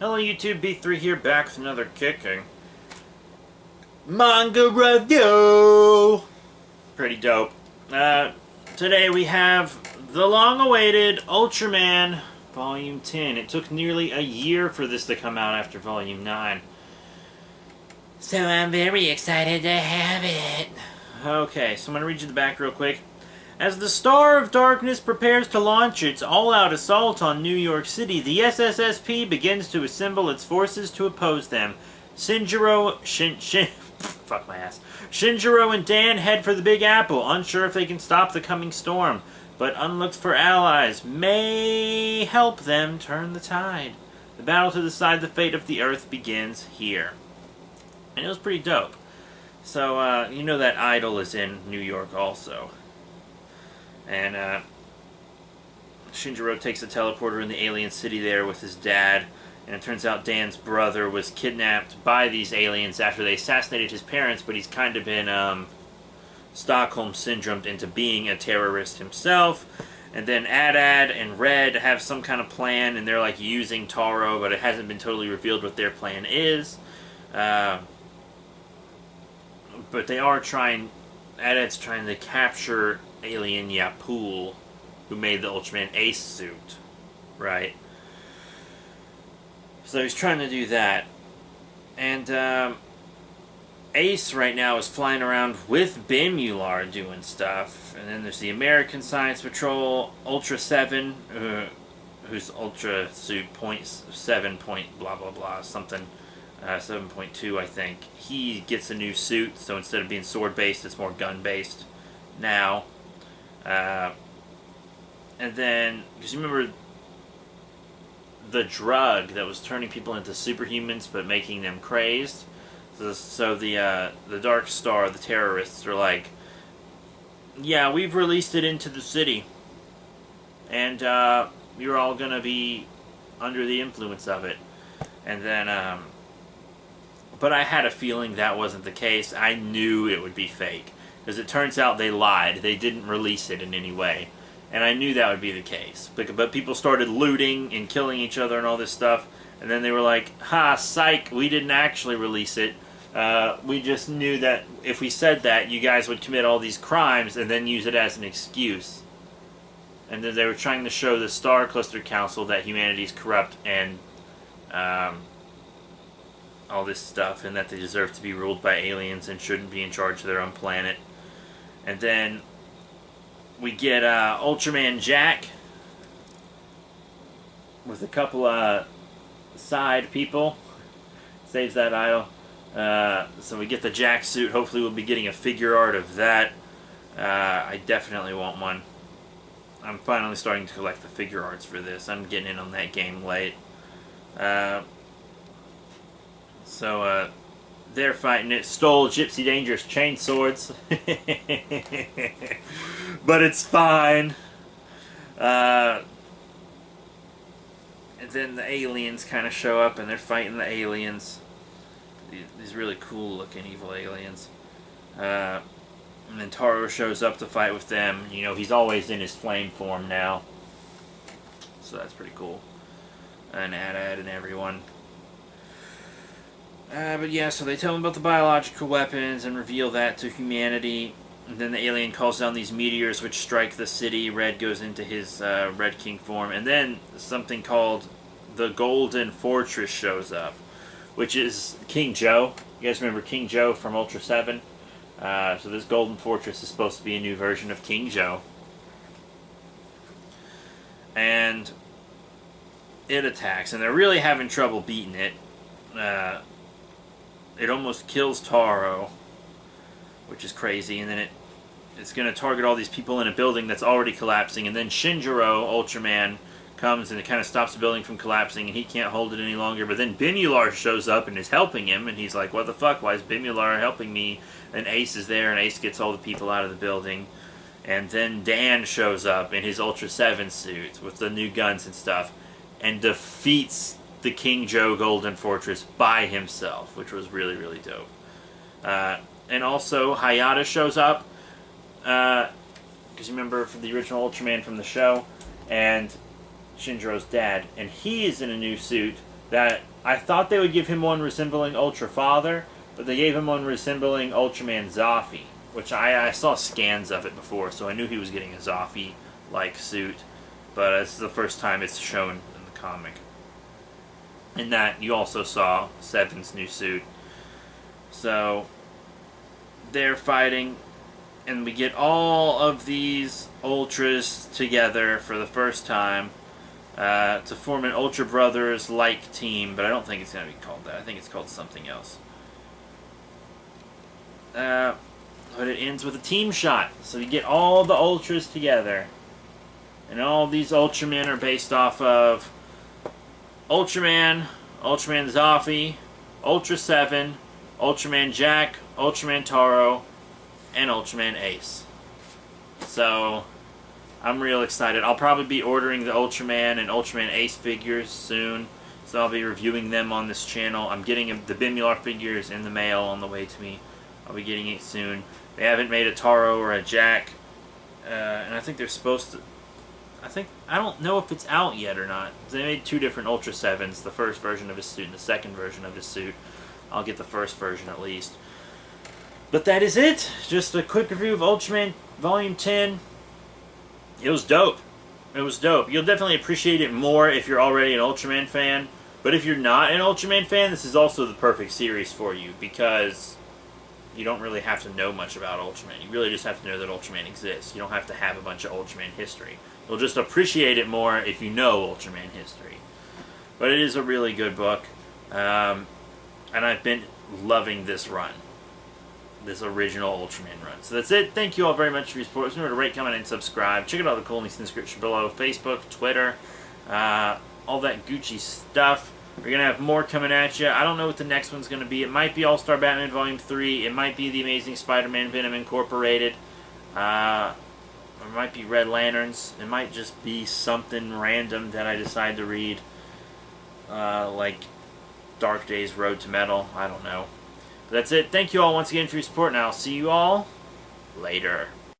Hello YouTube, B3 here, back with another kicking manga review! Pretty dope. Today we have the long-awaited Ultraman Volume 10. It took nearly a year for this to come out after Volume 9. So I'm very excited to have it. Okay, so I'm going to read you the back real quick. As the Star of Darkness prepares to launch its all-out assault on New York City, the SSSP begins to assemble its forces to oppose them. Shinjiro and Dan head for the Big Apple, unsure if they can stop the coming storm, but unlooked-for allies may help them turn the tide. The battle to decide the fate of the Earth begins here. And it was pretty dope. So, you know that Idol is in New York also. And Shinjiro takes a teleporter in the alien city there with his dad, and it turns out Dan's brother was kidnapped by these aliens after they assassinated his parents, but he's kind of been Stockholm syndromed into being a terrorist himself. And then Adad and Red have some kind of plan, and they're like using Taro, but it hasn't been totally revealed what their plan is. But they are trying... Adad's trying to capture alien Yapul, who made the Ultraman Ace suit, right? So he's trying to do that. And Ace right now is flying around with Bimular doing stuff. And then there's the American Science Patrol, Ultra 7, whose Ultra suit .7 blah blah blah, something, 7.2 I think. He gets a new suit, so instead of being sword-based, it's more gun-based now. And then, because you remember the drug that was turning people into superhumans but making them crazed? So the Dark Star, the terrorists, are like, yeah, we've released it into the city. And you're all going to be under the influence of it. And then, but I had a feeling that wasn't the case. I knew it would be fake. Because it turns out they lied. They didn't release it in any way. And I knew that would be the case. But people started looting and killing each other and all this stuff. And then they were like, ha, psych, we didn't actually release it. We just knew that if we said that, you guys would commit all these crimes and then use it as an excuse. And then they were trying to show the Star Cluster Council that humanity is corrupt and all this stuff, and that they deserve to be ruled by aliens and shouldn't be in charge of their own planet. And then we get Ultraman Jack with a couple side people. Saves that idol. So we get the Jack suit. Hopefully we'll be getting a figure art of that. I definitely want one. I'm finally starting to collect the figure arts for this. I'm getting in on that game late. So they're fighting it. Stole Gypsy Danger's chain swords. But it's fine. And then the aliens kind of show up and they're fighting the aliens. These really cool looking evil aliens. And then Taro shows up to fight with them. You know, he's always in his flame form now. So that's pretty cool. And Adad and everyone. But yeah, so they tell him about the biological weapons and reveal that to humanity. And then the alien calls down these meteors which strike the city. Red goes into his Red King form. And then something called the Golden Fortress shows up, which is King Joe. You guys remember King Joe from Ultra 7? So this Golden Fortress is supposed to be a new version of King Joe. And it attacks, and they're really having trouble beating it. It almost kills Taro, which is crazy, and then it's going to target all these people in a building that's already collapsing, and then Shinjiro, Ultraman, comes and it kind of stops the building from collapsing, and he can't hold it any longer, but then Bimular shows up and is helping him, and he's like, what the fuck, why is Bimular helping me? And Ace is there, and Ace gets all the people out of the building, and then Dan shows up in his Ultra 7 suit with the new guns and stuff, and defeats the King Joe Golden Fortress by himself, which was really, really dope. And also, Hayata shows up, because you remember from the original Ultraman from the show, and Shinjiro's dad, and he is in a new suit that I thought they would give him one resembling Ultra Father, but they gave him one resembling Ultraman Zaffi, which I saw scans of it before, so I knew he was getting a Zaffi-like suit, but it's the first time it's shown in the comic. In that, you also saw Seven's new suit. So, they're fighting, and we get all of these Ultras together for the first time to form an Ultra Brothers-like team, but I don't think it's going to be called that. I think it's called something else. But it ends with a team shot. So you get all the Ultras together. And all these Ultramen are based off of Ultraman, Ultraman Zaffi, Ultra 7, Ultraman Jack, Ultraman Taro, and Ultraman Ace. So, I'm real excited. I'll probably be ordering the Ultraman and Ultraman Ace figures soon. So I'll be reviewing them on this channel. I'm getting the Bimular figures in the mail on the way to me. I'll be getting it soon. They haven't made a Taro or a Jack. And I think they're supposed to... I don't know if it's out yet or not. They made two different Ultra 7s. The first version of his suit and the second version of his suit. I'll get the first version at least. But that is it. Just a quick review of Ultraman Volume 10. It was dope. It was dope. You'll definitely appreciate it more if you're already an Ultraman fan. But if you're not an Ultraman fan, this is also the perfect series for you. Because you don't really have to know much about Ultraman. You really just have to know that Ultraman exists. You don't have to have a bunch of Ultraman history. You'll just appreciate it more if you know Ultraman history. But it is a really good book. And I've been loving this run. This original Ultraman run. So that's it. Thank you all very much for your support. Remember to rate, comment, and subscribe. Check out all the cool links in the description below. Facebook, Twitter, all that Gucci stuff. We're going to have more coming at you. I don't know what the next one's going to be. It might be All-Star Batman Volume 3. It might be The Amazing Spider-Man Venom Incorporated. Or it might be Red Lanterns. It might just be something random that I decide to read. Like Dark Days Road to Metal. I don't know. But that's it. Thank you all once again for your support, and I'll see you all later.